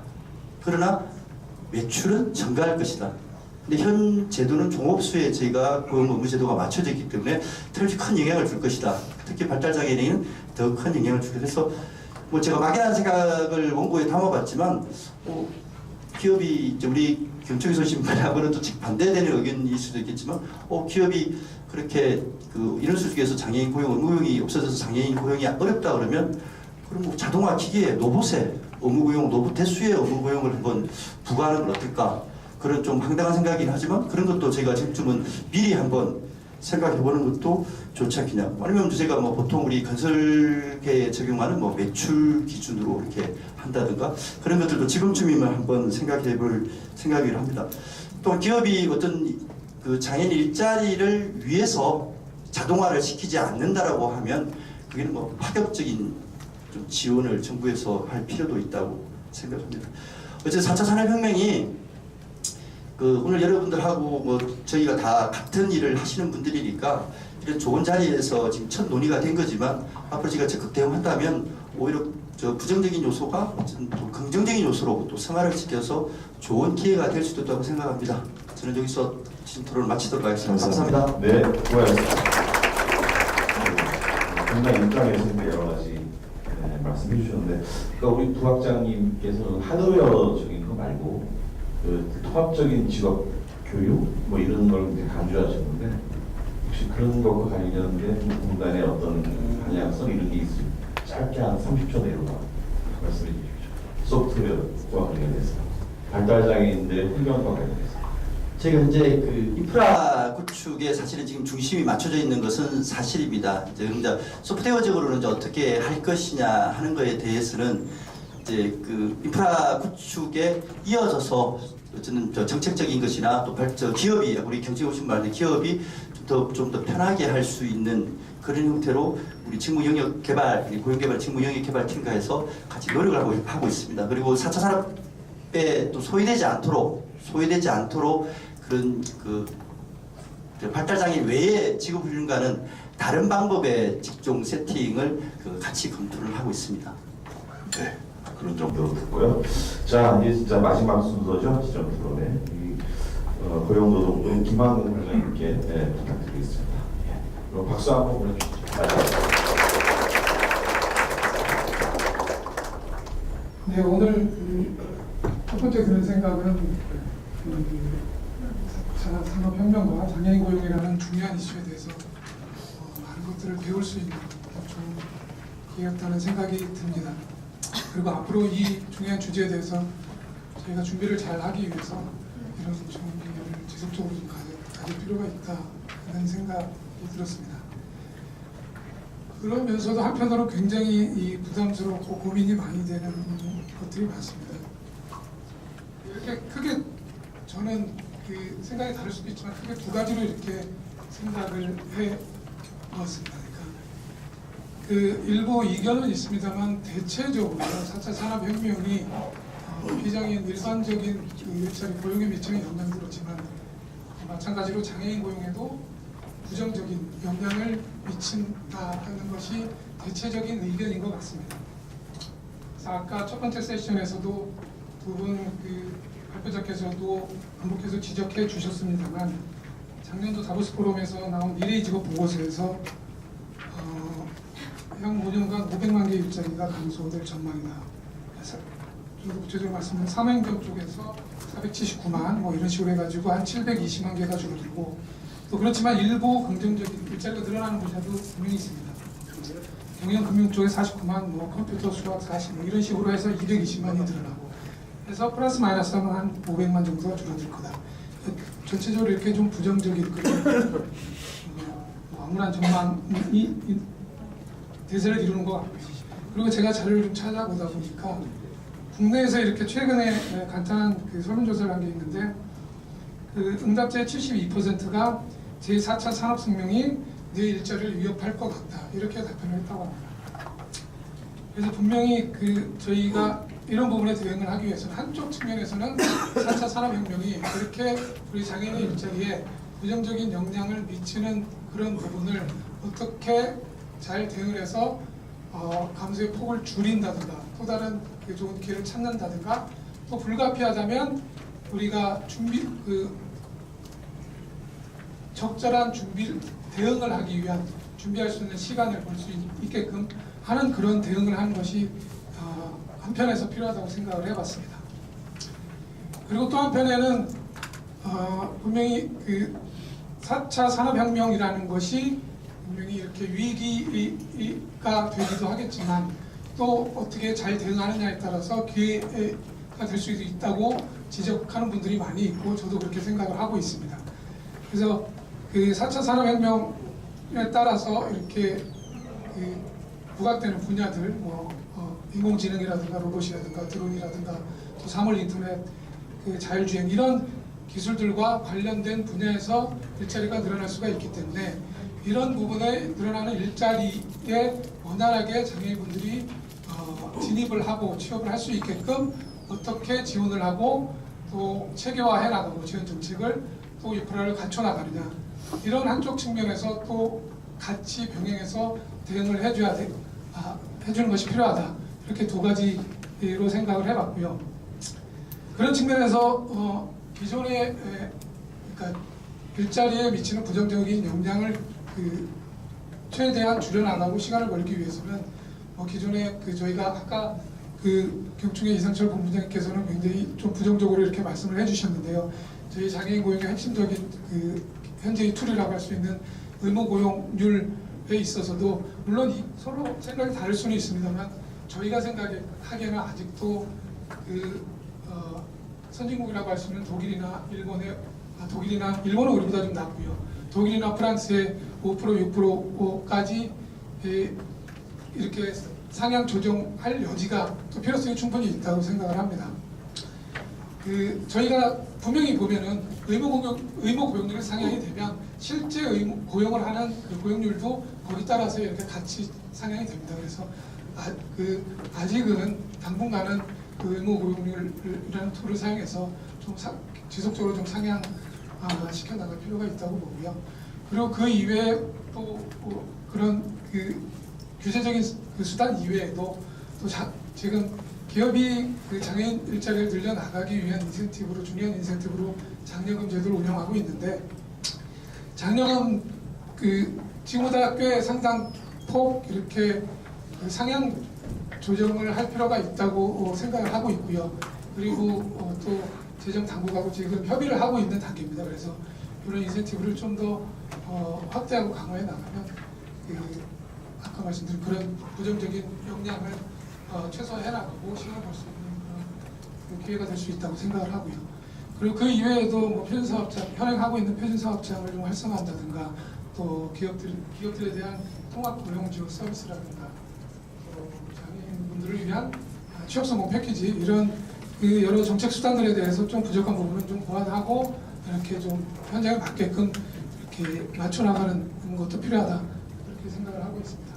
그러나 매출은 증가할 것이다. 근데 현 제도는 종업수에 저희가 고용 업무 제도가 맞춰져 있기 때문에 특히 큰 영향을 줄 것이다. 특히 발달장애인에게는 더 큰 영향을 주게 돼서 뭐 제가 막연한 생각을 원고에 담아봤지만 기업이 이제 우리 경청에서 신문하고는 또 반대되는 의견일 수도 있겠지만 기업이 그렇게 이런 수준에서 장애인 고용 의무용이 없어져서 장애인 고용이 어렵다 그러면 그럼 뭐 자동화 기계에 로봇에 업무 고용 로봇 대수의 업무 고용을 한번 부과하는 건 어떨까? 그런 좀 황당한 생각이긴 하지만 그런 것도 저희가 지금쯤은 미리 한번 생각해보는 것도 좋지 않겠냐. 아니면 저희가 뭐 보통 우리 건설계에 적용하는 뭐 매출 기준으로 이렇게 한다든가 그런 것들도 지금쯤이면 한번 생각해볼 생각이긴 합니다. 또 기업이 어떤 장애인 일자리를 위해서 자동화를 시키지 않는다라고 하면 그게는 뭐 파격적인 좀 지원을 정부에서 할 필요도 있다고 생각합니다. 어제 4차 산업혁명이 오늘 여러분들하고 뭐 저희가 다 같은 일을 하시는 분들이니까 이런 좋은 자리에서 지금 첫 논의가 된 거지만 앞으로 저희가 적극 대응한다면 오히려 저 부정적인 요소가 또 긍정적인 요소로 또 생활을 지켜서 좋은 기회가 될 수도 있다고 생각합니다. 저는 여기서 지금 토론을 마치도록 하겠습니다. 감사합니다. 네, 수고하셨습니다. 공단 입장에서 여러 가지 말씀해 주셨는데, 그러니까 우리 부학장님께서는 하드웨어적인 거 말고 통합적인 직업 교육 뭐 이런 걸 이제 강조하셨는데 혹시 그런 것과 관련된 공단의 어떤 방향성 이런 게 있으면 짧게 한 30초 내로만 말씀해 주십시오. 소프트웨어와 관련해서 발달장애인들의 훈련과 관련해서. 저희가 이제 인프라 구축에 사실은 지금 중심이 맞춰져 있는 것은 사실입니다. 이제 소프트웨어적으로는 이제 어떻게 할 것이냐 하는 거에 대해서는 이제 인프라 구축에 이어져서 어쨌든 정책적인 것이나 또 기업이 우리 경제 오신 말에 기업이 좀 더 편하게 할 수 있는 그런 형태로 우리 직무 영역 개발, 고용 개발 직무 영역 개발 팀과 해서 같이 노력을 하고 있습니다. 그리고 4차 산업에 또 소외되지 않도록 그런 발달장애 외의 직업 훈련과는 다른 방법의 직종 세팅을 같이 검토를 하고 있습니다. 네, 그런 정도로 듣고요. 자, 이제 진짜 마지막 순서죠. 시정 토론회. 고용노동부 김한국 회장님께 부탁드리겠습니다. 그럼 박수 한번 보내주시죠. 네, 오늘 첫 번째 드는 생각은 산업혁명과 장애인 고용이라는 중요한 이슈에 대해서 많은 것들을 배울 수 있는 좋은 기회였다는 생각이 듭니다. 그리고 앞으로 이 중요한 주제에 대해서 저희가 준비를 잘 하기 위해서 이런 좋은 기회를 지속적으로 좀 가질 필요가 있다는 생각이 들었습니다. 그러면서도 한편으로 굉장히 부담스럽고 고민이 많이 되는 것들이 많습니다. 이렇게 크게 저는 생각이 다를 수도 있지만 크게 두 가지로 이렇게 생각을 해봤습니다. 그러니까 일부 이견은 있습니다만 대체적으로 4차 산업혁명이 비장애인 일반적인 일자리 고용에 미치는 영향도 그렇지만 마찬가지로 장애인 고용에도 부정적인 영향을 미친다 하는 것이 대체적인 의견인 것 같습니다. 그래서 아까 첫 번째 세션에서도 두 분 발표자께서도 반복해서 지적해 주셨습니다만 작년도 다보스 포럼에서 나온 미래의 직업 보고서에서 향후 5년간 500만 개 일자리가 감소될 전망이다. 좀 더 구체적으로 말씀드리면 사무행정 쪽에서 479만 뭐 이런 식으로 해가지고 한 720만 개가 줄어들고 또 그렇지만 일부 긍정적인 일자리가 늘어나는 분야도 분명히 있습니다. 경영금융 쪽에 49만, 뭐 컴퓨터 수학 40, 뭐 이런 식으로 해서 220만이 늘어나고 그래서 플러스 마이너스 하면 한 500만 정도가 줄어들 거다. 전체적으로 이렇게 좀 부정적인 암울한 전망이 대세를 이루는 것 같고요. 그리고 제가 자료를 좀 찾아보다 보니까 국내에서 이렇게 최근에 간단한 설문조사를 한 게 있는데 응답자의 72%가 제4차 산업혁명이 내 일자리를 위협할 것 같다. 이렇게 답변을 했다고 합니다. 그래서 분명히 저희가 이런 부분에 대응을 하기 위해서는 한쪽 측면에서는 4차 산업혁명이 그렇게 우리 장애인의 일자리에 부정적인 영향을 미치는 그런 부분을 어떻게 잘 대응을 해서 감소의 폭을 줄인다든가 또 다른 좋은 기회를 찾는다든가 또 불가피하다면 우리가 적절한 대응을 하기 위한 준비할 수 있는 시간을 볼 수 있게끔 하는 그런 대응을 하는 것이 한편에서 필요하다고 생각을 해봤습니다. 그리고 또 한편에는 분명히 4차 산업혁명이라는 것이 분명히 이렇게 위기가 되기도 하겠지만 또 어떻게 잘 대응하느냐에 따라서 기회가 될 수도 있다고 지적하는 분들이 많이 있고 저도 그렇게 생각을 하고 있습니다. 그래서 4차 산업혁명에 따라서 이렇게 부각되는 분야들 인공지능이라든가 로봇이라든가 드론이라든가 또 사물 인터넷, 자율주행 이런 기술들과 관련된 분야에서 일자리가 늘어날 수가 있기 때문에 이런 부분에 늘어나는 일자리에 원활하게 장애인분들이 진입을 하고 취업을 할 수 있게끔 어떻게 지원을 하고 또 체계화해 나가고 지원 정책을 또 인프라를 갖춰 나가느냐 이런 한쪽 측면에서 또 같이 병행해서 대응을 해주는 것이 필요하다. 이렇게 두 가지로 생각을 해봤고요. 그런 측면에서 기존의 그러니까 일자리에 미치는 부정적인 영향을 최대한 줄여나가고 시간을 벌기 위해서는 기존에 저희가 아까 경충의 이상철 본부장님께서는 굉장히 좀 부정적으로 이렇게 말씀을 해주셨는데요. 저희 장애인 고용의 핵심적인 현재의 툴이라고 할 수 있는 의무 고용률에 있어서도 물론 서로 생각이 다를 수는 있습니다만 저희가 생각하기에는 아직도 선진국이라고 할 수 있는 독일이나 일본은 우리보다 좀 낫고요. 독일이나 프랑스의 5% 6%까지 이렇게 상향 조정할 여지가 또 필요성이 충분히 있다고 생각을 합니다. 저희가 분명히 보면은 의무 고용률이 상향이 되면 실제 고용을 하는 고용률도 거기 따라서 이렇게 같이 상향이 됩니다. 그래서 아직은 당분간은 의무 고용률이라는 툴을 사용해서 좀 지속적으로 좀 상향 시켜 나갈 필요가 있다고 보고요. 그리고 그 이외에 또 그런 규제적인 수단 이외에도 또 지금 기업이 장애인 일자리를 늘려 나가기 위한 인센티브로 중요한 인센티브로 장려금 제도를 운영하고 있는데 장려금 지금보다 꽤 상당 폭 이렇게 상향 조정을 할 필요가 있다고 생각을 하고 있고요. 그리고 또 재정 당국하고 지금 협의를 하고 있는 단계입니다. 그래서 이런 인센티브를 좀 더 확대하고 강화해 나가면 아까 말씀드린 그런 부정적인 영향을 최소화해 나가고 시간을 벌 수 있는 그런 기회가 될 수 있다고 생각을 하고요. 그리고 그 이외에도 표준사업장, 현행하고 있는 표준사업장을 좀 활성화한다든가 또 기업들에 대한 통합고용지원 서비스라든가 장애인분들을 위한 취업성공 패키지 이런 여러 정책 수단들에 대해서 좀 부족한 부분은 좀 보완하고 이렇게 좀 현장에 맞게끔 이렇게 맞춰 나가는 것도 필요하다 그렇게 생각을 하고 있습니다.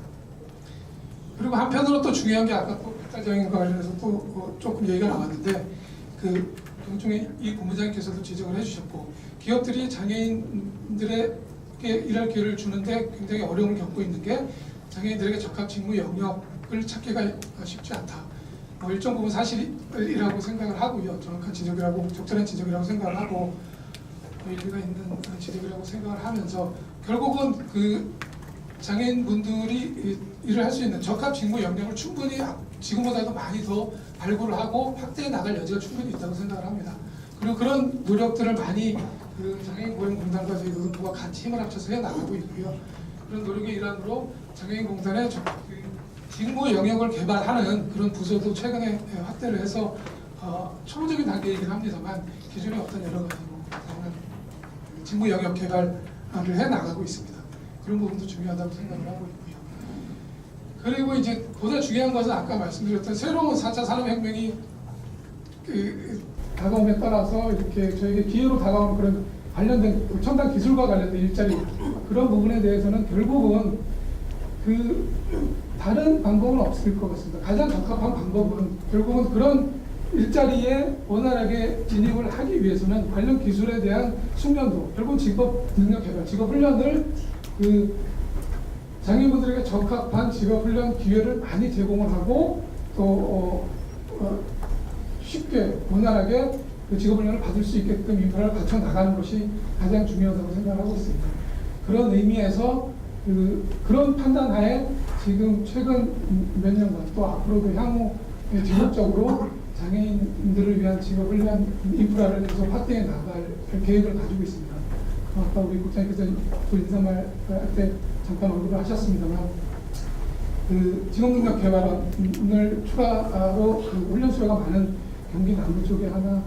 그리고 한편으로 또 중요한 게 아까 또 백달장애인과 관련해서 또 조금 얘기가 나왔는데 경충의 이 본부장님께서도 지적을 해주셨고 기업들이 장애인들에게 일할 기회를 주는데 굉장히 어려움을 겪고 있는 게 장애인들에게 적합 직무 영역을 찾기가 쉽지 않다. 일정 부분 사실이라고 생각을 하고요. 정확한 지적이라고 적절한 지적이라고 생각을 하고 일리가 있는 지적이라고 생각을 하면서 결국은 장애인분들이 일을 할 수 있는 적합 직무 영역을 충분히 지금보다도 많이 더 발굴을 하고 확대해 나갈 여지가 충분히 있다고 생각을 합니다. 그리고 그런 노력들을 많이 장애인 고용공단과 저희 노동부가 같이 힘을 합쳐서 해 나가고 있고요. 그런 노력의 일환으로 장애인공단의 직무 영역을 개발하는 그런 부서도 최근에 확대를 해서 초보적인 단계이긴 합니다만 기존의 어떤 여러 가지 직무 영역 개발을 해 나가고 있습니다. 그런 부분도 중요하다고 생각을 하고 있고요. 그리고 이제 보다 중요한 것은 아까 말씀드렸던 새로운 4차 산업혁명이 다가옴에 따라서 이렇게 저에게 기회로 다가오는 그런 관련된 첨단 기술과 관련된 일자리 그런 부분에 대해서는 결국은 그 다른 방법은 없을 것 같습니다. 가장 적합한 방법은 결국은 그런 일자리에 원활하게 진입을 하기 위해서는 관련 기술에 대한 숙련도, 결국 직업 능력 개발, 직업 훈련을 그 장애인분들에게 적합한 직업 훈련 기회를 많이 제공을 하고 또 쉽게 원활하게 그 직업 훈련을 받을 수 있게끔 인프라를 갖춰 나가는 것이 가장 중요하다고 생각하고 있습니다. 그런 의미에서 그런 판단하에 지금 최근 몇 년간 또 앞으로도 향후 지속적으로 장애인들을 위한 직업 훈련 인프라를 계속 확대해 나갈 계획을 가지고 있습니다. 아까 우리 국장님께서 또 인사말 할 때 잠깐 언급을 하셨습니다만 그 직업능력 개발원을 추가로 그 훈련 수요가 많은 경기 남부 쪽에 하나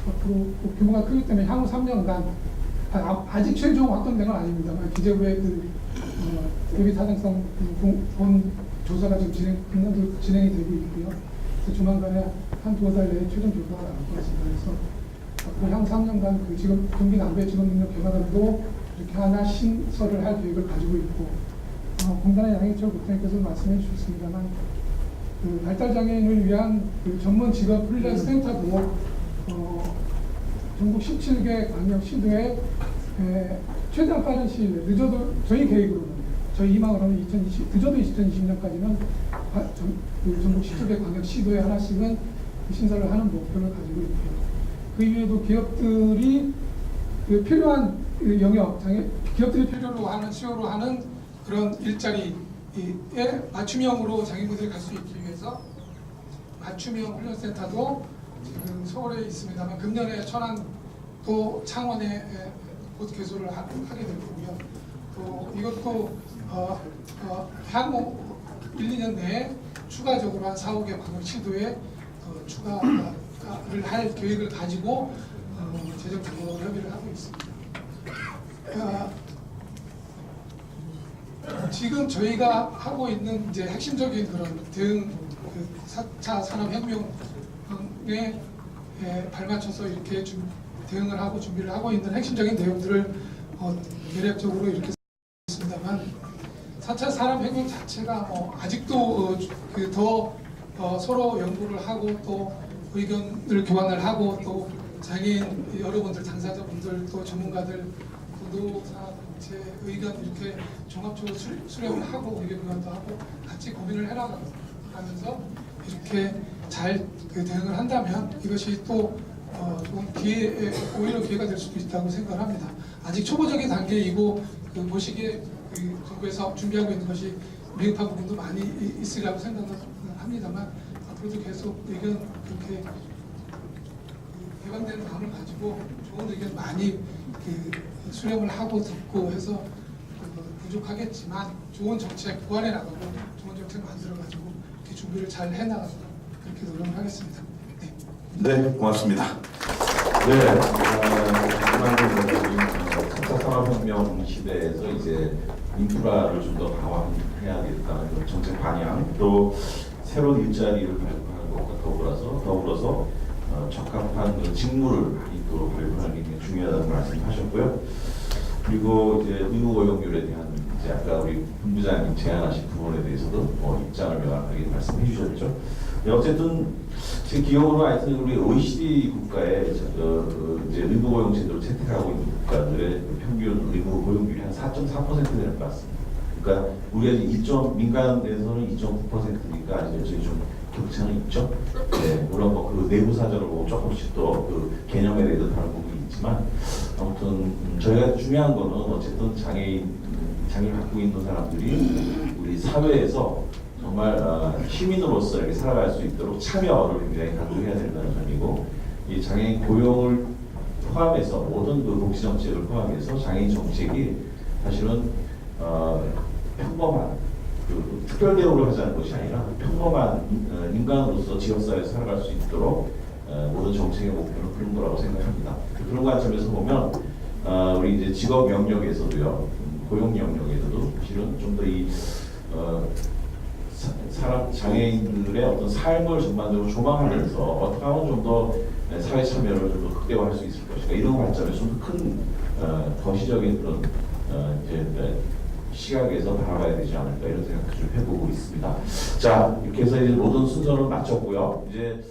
앞으로 규모가 크기 때문에 향후 3년간 아직 최종 확정된 건 아닙니다만 기재부의 대비 타당성 본 조사가 지금 진행이 되고 있고요. 그래서 조만간에 한 두어 달 내에 최종 조사가 나올 것 같습니다. 그래서 앞으로 향후 3년간 그 지금 경기 남부의 직업능력 개발원도 이렇게 하나 신설을 할 계획을 가지고 있고 공단의 양해철 국장님께서 말씀해 주셨습니다만 그 발달장애인을 위한 그 전문 직업 훈련 센터도 전국 17개 광역 시도에 최대한 빠른 시일 내에 늦어도 저희 계획으로는 저희 희망으로는 늦어도 2020년까지는 전국 17개 광역 시도에 하나씩은 신설을 하는 목표를 가지고 있고요. 그 이외에도 기업들이 그 필요한 영역, 기업들이 필요로 하는 수요로 하는 그런 일자리에 맞춤형으로 장애인분들이 갈 수 있기 위해서 맞춤형 훈련센터도 지금 서울에 있습니다만 금년에 천안 또 창원에 곧 개소를 하게 될 거고요. 또 이것도 향후 1, 2년 내에 추가적으로 한 4, 5개 광역 시도에 추가를 할 계획을 가지고 재정 작업을 협의를 하고 있습니다. 지금 저희가 하고 있는 이제 핵심적인 그런 대응, 그 4차 산업혁명에 발맞춰서 이렇게 대응을 하고 준비를 하고 있는 핵심적인 내용들을 대략적으로 이렇게 있습니다만 4차 산업혁명 자체가 아직도 더 서로 연구를 하고 또 의견을 교환을 하고 또 장애인 여러분들, 당사자분들 또 전문가들 노사단체 의견 이렇게 종합적으로 수렴을 하고 의견 교환도 하고 같이 고민을 해나가면서 이렇게 잘 대응을 한다면 이것이 또 좋은 오히려 기회가 될 수도 있다고 생각합니다. 아직 초보적인 단계이고 보시기에 정부에서 준비하고 있는 것이 미흡한 부분도 많이 있으리라고 생각합니다만 앞으로도 계속 의견 그렇게 개방되는 마음을 가지고 좋은 의견 많이 수렴을 하고 듣고 해서 부족하겠지만 좋은 정책 보완해 나가고 좋은 정책 만들어 가지고 이렇게 준비를 잘 해 나가서 그렇게 노력을 하겠습니다. 네, 고맙습니다. 네, 차 산업혁명 시대에서 이제 인프라를 좀 더 강화해야겠다는 그런 정책 방향, 또 새로운 일자리를 발굴하는 것과 더불어서 적합한 그 직무를 또 발굴하는 게 중요하다는 말씀하셨고요. 그리고 이제 의무 고용률에 대한 이제 아까 우리 본부장님 제안하신 부분에 대해서도 입장을 명확하게 말씀해 주셨죠. 어쨌든 제 기억으로 하여튼 우리 OECD 국가에 이제 의무 고용 제도를 채택하고 있는 국가들의 평균 의무 고용률이 한 4.4% 되는 것 같습니다. 그러니까 우리가 민간에서는 2.9%니까 아직 여전히 좀 격차는 있죠. 네, 물론 그 내부 사정을 보고 조금씩 또 그 개념에 대해서 다른 부분이 있지만 아무튼 저희가 중요한 거는 어쨌든 장애를 갖고 있는 사람들이 우리 사회에서 정말 시민으로서 이렇게 살아갈 수 있도록 참여를 굉장히 강조해야 된다는 점이고, 이 장애인 고용을 포함해서 모든 그 복지 정책을 포함해서 장애인 정책이 사실은 평범한 특별 대우를 하자는 것이 아니라 평범한 인간으로서 지역사회에서 살아갈 수 있도록 모든 정책의 목표는 그런 거라고 생각합니다. 그런 관점에서 보면 우리 이제 직업 영역에서도요, 고용 영역에서도 실은 좀 더 이 장애인들의 어떤 삶을 전반적으로 조망하면서 어떻게 하면 좀 더 사회 참여를 좀 더 극대화할 수 있을 것인가, 이런 관점에서 좀 더 큰 거시적인 그런 이제 시각에서 바라봐야 되지 않을까 이런 생각도 좀 해보고 있습니다. 자, 이렇게 해서 이제 모든 순서는 마쳤고요. 이제